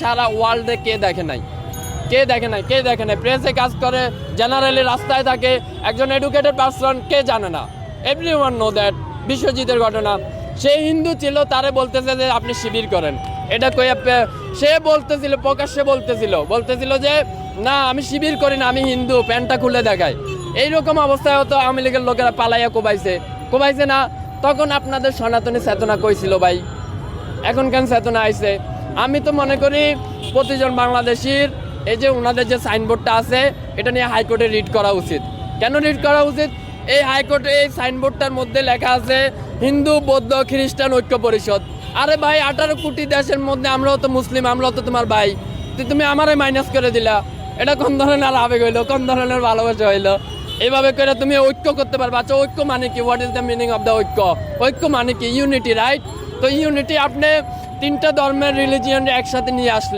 সারা ওয়ার্ল্ডে কে দেখে নাই, কে দেখে নাই, কে দেখে নাই? প্রেসে কাজ করে, জেনারেলি রাস্তায় থাকে, একজন এডুকেটেড পার্সন, কে জানে না? Everyone know that. বিশ্বজিতের ঘটনা, সে হিন্দু ছিল, তারে বলতেছে যে আপনি শিবির করেন। এটা কই সে বলতেছিল, প্রকাশ্যে বলতেছিল যে না আমি শিবির করি না, আমি হিন্দু, প্যান্টটা খুলে দেখায়। এইরকম অবস্থায় হতো আওয়ামী লীগের লোকেরা পালাইয়া কোবাইছে না? তখন আপনাদের সনাতনী চেতনা কইছিল ভাই, এখন কেন চেতনা আইছে? আমি তো মনে করি প্রতিজন বাংলাদেশির এই যে ওনাদের যে সাইনবোর্ডটা আছে, এটা নিয়ে হাইকোর্টে রিট করা উচিত। কেন রিট করা উচিত? এই হাইকোর্টে এই সাইনবোর্ডটার মধ্যে লেখা আছে হিন্দু বৌদ্ধ খ্রিস্টান ঐক্য পরিষদ। আরে ভাই, 18 কোটি দেশের মধ্যে আমরাও তো মুসলিম, আমরাও তো তোমার ভাই, তুমি আমারে মাইনাস করে দিলা। এটা কোন ধরনের আবেগ হইলো, কোন ধরনের ভালোবাসা হইলো? এইভাবে করে তুমি ঐক্য করতে পারবে? আচ্ছা, ঐক্য মানে কি? What is the meaning of the ঐক্য? ঐক্য মানে কি? Unity, right? তো ইউনিটি আপনি 3টা ধর্মের রিলিজিয়ন একসাথে নিয়ে আসলে